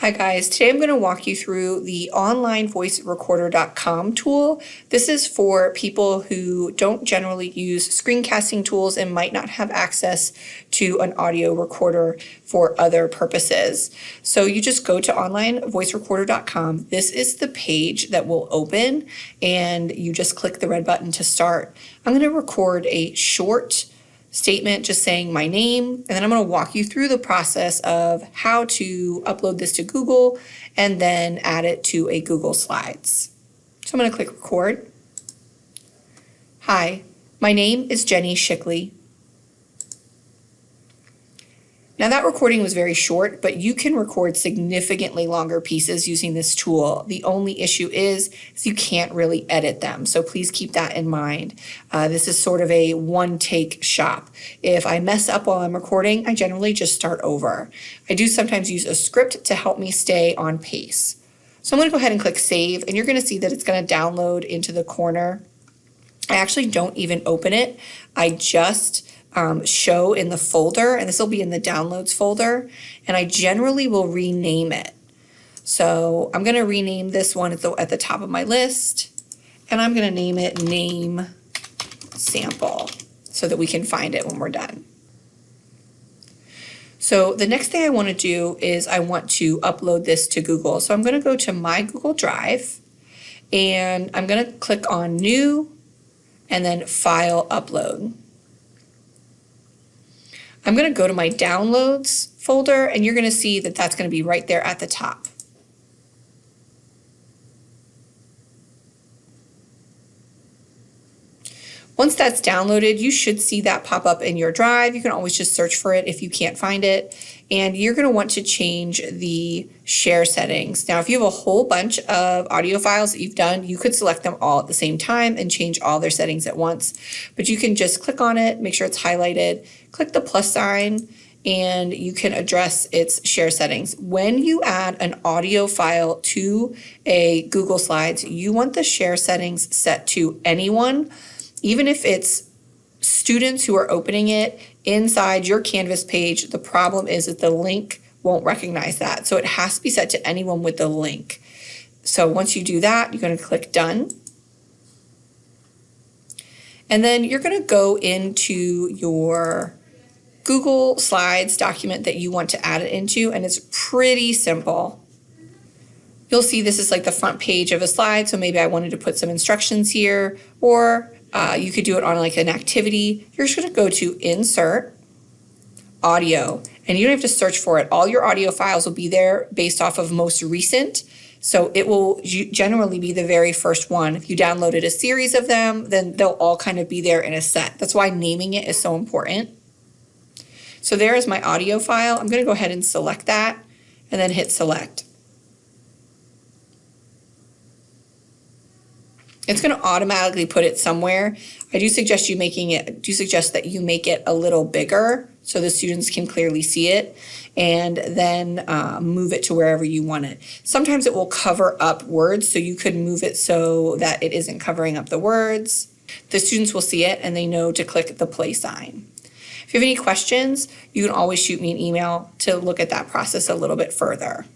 Hi guys, today I'm going to walk you through the onlinevoicerecorder.com tool. This is for people who don't generally use screencasting tools and might not have access to an audio recorder for other purposes. So you just go to onlinevoicerecorder.com. This is the page that will open and you just click the red button to start. I'm going to record a short statement just saying my name, and then I'm going to walk you through the process of how to upload this to Google and then add it to a Google Slides. So I'm going to click record. Hi, my name is Jenny Shickley. Now that recording was very short, but you can record significantly longer pieces using this tool. The only issue is you can't really edit them, so please keep that in mind. This is sort of a one-take shop. If I mess up while I'm recording, I generally just start over. I do sometimes use a script to help me stay on pace. So I'm going to go ahead and click save, and you're going to see that it's going to download into the corner. I actually don't even open it. I just show in the folder, and this will be in the downloads folder, and I generally will rename it. So I'm going to rename this one at the top of my list, and I'm going to name it name sample so that we can find it when we're done. So the next thing I want to do is I want to upload this to Google. So I'm going to go to my Google Drive, and I'm going to click on new and then file upload. I'm going to go to my downloads folder, and you're going to see that that's going to be right there at the top. Once that's downloaded, you should see that pop up in your drive. You can always just search for it if you can't find it. And you're going to want to change the share settings. Now, if you have a whole bunch of audio files that you've done, you could select them all at the same time and change all their settings at once. But you can just click on it, make sure it's highlighted, click the plus sign, and you can address its share settings. When you add an audio file to a Google Slides, you want the share settings set to anyone, even if it's students who are opening it inside your Canvas page. The problem is that the link won't recognize that. So it has to be set to anyone with the link. So once you do that, you're going to click done. And then you're going to go into your Google Slides document that you want to add it into, and it's pretty simple. You'll see this is like the front page of a slide, so maybe I wanted to put some instructions here, or you could do it on like an activity. You're just going to go to Insert, Audio, and you don't have to search for it. All your audio files will be there based off of most recent, so it will generally be the very first one. If you downloaded a series of them, then they'll all kind of be there in a set. That's why naming it is so important. So there is my audio file. I'm going to go ahead and select that and then hit select. It's going to automatically put it somewhere. I do suggest that you make it a little bigger so the students can clearly see it, and then move it to wherever you want it. Sometimes it will cover up words, so you could move it so that it isn't covering up the words. The students will see it and they know to click the play sign. If you have any questions, you can always shoot me an email to look at that process a little bit further.